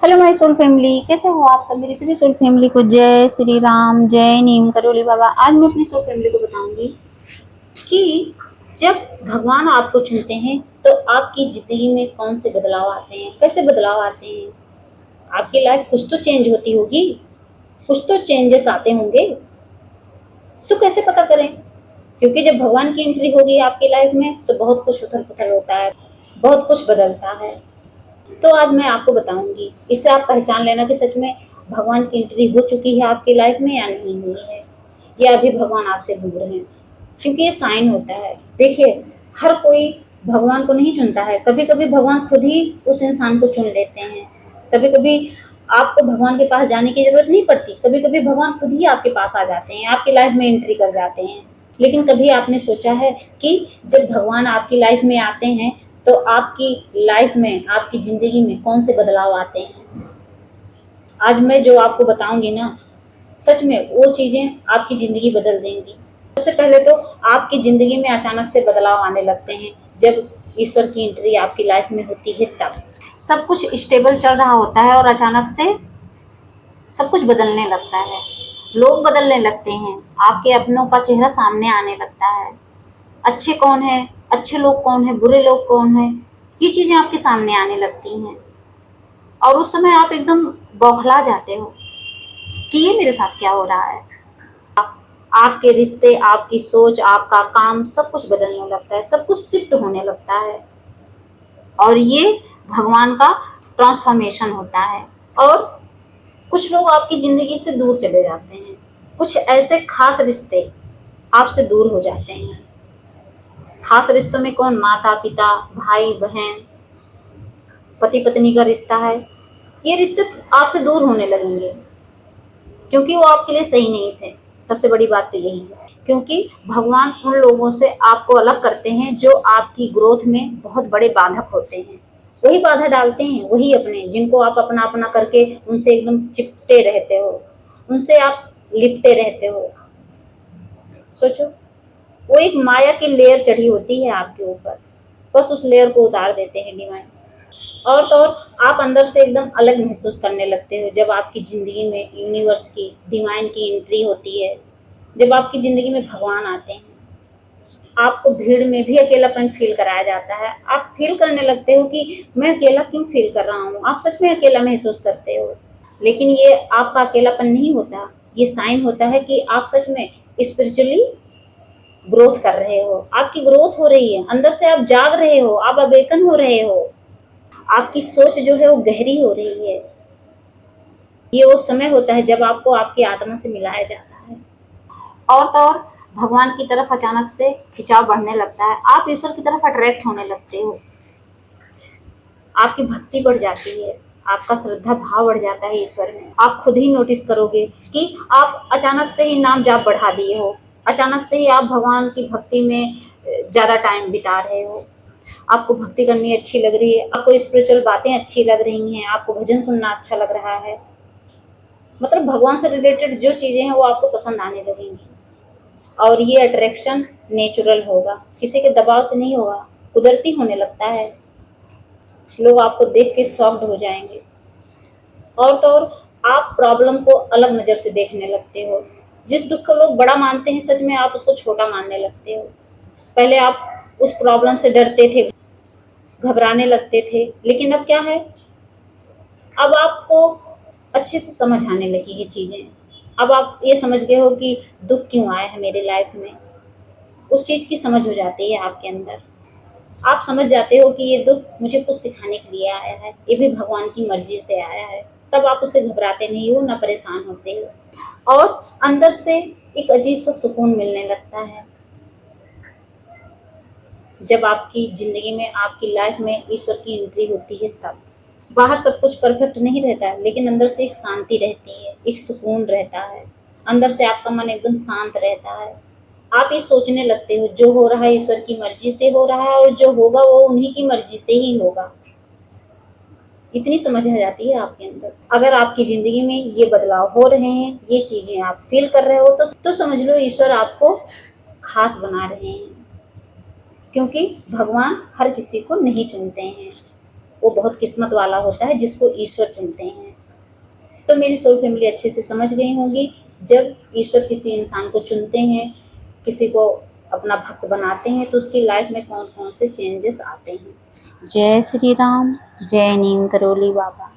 Hello my soul family, कैसे हो आप सब। मेरी सभी सोल फैमिली को जय श्री राम, जय नीम करोली बाबा। आज मैं अपनी सोल फैमिली को बताऊंगी कि जब भगवान आपको चुनते हैं तो आपकी जिंदगी में कौन से बदलाव आते हैं, कैसे बदलाव आते हैं। आपकी लाइफ कुछ तो चेंज होती होगी, कुछ तो चेंजेस आते होंगे, तो कैसे पता करें। क्योंकि जब भगवान की एंट्री होगी आपकी लाइफ में तो बहुत कुछ उथल पुथल होता है, बहुत कुछ बदलता है। तो आज मैं आपको बताऊंगी, इससे आप पहचान लेना कि सच में भगवान की एंट्री हो चुकी है आपकी लाइफ में या नहीं हुई है, या अभी भगवान आपसे दूर हैं। क्योंकि ये साइन होता है। देखिए, हर कोई भगवान को नहीं चुनता है। कभी कभी भगवान खुद ही उस इंसान को चुन लेते हैं। कभी कभी आपको भगवान के पास जाने की जरूरत नहीं पड़ती, कभी कभी भगवान खुद ही आपके पास आ जाते हैं, आपकी लाइफ में एंट्री कर जाते हैं। लेकिन कभी आपने सोचा है कि जब भगवान आपकी लाइफ में आते हैं तो आपकी लाइफ में, आपकी जिंदगी में कौन से बदलाव आते हैं। आज मैं जो आपको बताऊंगी ना, सच में वो चीजें आपकी जिंदगी बदल देंगी। सबसे पहले तो आपकी जिंदगी में अचानक से बदलाव आने लगते हैं जब ईश्वर की एंट्री आपकी लाइफ में होती है। तब सब कुछ स्टेबल चल रहा होता है और अचानक से सब कुछ बदलने लगता है। लोग बदलने लगते हैं, आपके अपनों का चेहरा सामने आने लगता है। अच्छे कौन है, अच्छे लोग कौन है, बुरे लोग कौन है, ये चीजें आपके सामने आने लगती हैं। और उस समय आप एकदम बौखला जाते हो कि ये मेरे साथ क्या हो रहा है। आपके रिश्ते, आपकी सोच, आपका काम, सब कुछ बदलने लगता है, सब कुछ शिफ्ट होने लगता है। और ये भगवान का ट्रांसफॉर्मेशन होता है। और कुछ लोग आपकी जिंदगी से दूर चले जाते हैं, कुछ ऐसे खास रिश्ते आपसे दूर हो जाते हैं। खास रिश्तों में कौन, माता पिता, भाई बहन, पति पत्नी का रिश्ता है, ये रिश्ते आपसे दूर होने लगेंगे क्योंकि वो आपके लिए सही नहीं थे। सबसे बड़ी बात तो यही है, क्योंकि भगवान उन लोगों से आपको अलग करते हैं जो आपकी ग्रोथ में बहुत बड़े बाधक होते हैं। वही बाधा डालते हैं, वही अपने, जिनको आप अपना अपना करके उनसे एकदम चिपटे रहते हो, उनसे आप लिपटे रहते हो। सोचो, वो एक माया की लेयर चढ़ी होती है आपके ऊपर, बस उस लेयर को उतार देते हैं डिवाइन। और तो और आप अंदर से एकदम अलग महसूस करने लगते हो जब आपकी ज़िंदगी में यूनिवर्स की, डिवाइन की एंट्री होती है। जब आपकी ज़िंदगी में भगवान आते हैं, आपको भीड़ में भी अकेलापन फील कराया जाता है। आप फील करने लगते हो कि मैं अकेला क्यों फील कर रहा हूँ। आप सच में अकेला महसूस करते हो। लेकिन ये आपका अकेलापन नहीं होता, ये साइन होता है कि आप सच में स्पिरिचुअली ग्रोथ कर रहे हो। आपकी ग्रोथ हो रही है, अंदर से आप जाग रहे हो, आप अवेकन हो रहे हो, आपकी सोच जो है वो गहरी हो रही है। ये वो समय होता है जब आपको आपकी आत्मा से मिलाया जाता है। और तो और भगवान की तरफ अचानक से खिंचाव बढ़ने लगता है, आप ईश्वर की तरफ अट्रैक्ट होने लगते हो, आपकी भक्ति बढ़ जाती है, आपका श्रद्धा भाव बढ़ जाता है ईश्वर में। आप खुद ही नोटिस करोगे कि आप अचानक से ही नाम जाप बढ़ा दिए हो, अचानक से ही आप भगवान की भक्ति में ज़्यादा टाइम बिता रहे हो। आपको भक्ति करनी अच्छी लग रही है, आपको स्पिरिचुअल बातें अच्छी लग रही हैं, आपको भजन सुनना अच्छा लग रहा है। मतलब भगवान से रिलेटेड जो चीज़ें हैं वो आपको पसंद आने लगेंगी। और ये अट्रैक्शन नेचुरल होगा, किसी के दबाव से नहीं होगा, कुदरती होने लगता है। लोग आपको देख के शॉक्ड हो जाएंगे। और तो और आप प्रॉब्लम को अलग नज़र से देखने लगते हो। जिस दुख को लोग बड़ा मानते हैं, सच में आप उसको छोटा मानने लगते हो। पहले आप उस प्रॉब्लम से डरते थे, घबराने लगते थे, लेकिन अब क्या है, अब आपको अच्छे से समझ आने लगी ये चीज़ें। अब आप ये समझ गए हो कि दुख क्यों आया है मेरे लाइफ में। उस चीज़ की समझ हो जाती है आपके अंदर। आप समझ जाते हो कि ये दुख मुझे कुछ सिखाने के लिए आया है, ये भी भगवान की मर्जी से आया है। तब आप उससे घबराते नहीं हो, ना परेशान होते हो, और अंदर से एक अजीब सा सुकून मिलने लगता है जब आपकी ज़िंदगी में, आपकी लाइफ में ईश्वर की एंट्री होती है। तब बाहर सब कुछ परफेक्ट नहीं रहता है, लेकिन अंदर से एक शांति रहती है, एक सुकून रहता है। अंदर से आपका मन एकदम शांत रहता है। आप ये सोचने लगते हो जो हो रहा है ईश्वर की मर्जी से हो रहा है, और जो होगा वो उन्हीं की मर्जी से ही होगा। इतनी समझ आ जाती है आपके अंदर। अगर आपकी ज़िंदगी में ये बदलाव हो रहे हैं, ये चीज़ें आप फील कर रहे हो, तो समझ लो ईश्वर आपको खास बना रहे हैं। क्योंकि भगवान हर किसी को नहीं चुनते हैं। वो बहुत किस्मत वाला होता है जिसको ईश्वर चुनते हैं। तो मेरी सोल फैमिली अच्छे से समझ गई होंगी, जब ईश्वर किसी इंसान को चुनते हैं, किसी को अपना भक्त बनाते हैं, तो उसकी लाइफ में कौन कौन से चेंजेस आते हैं। जय श्री राम, जय नीम करोली बाबा।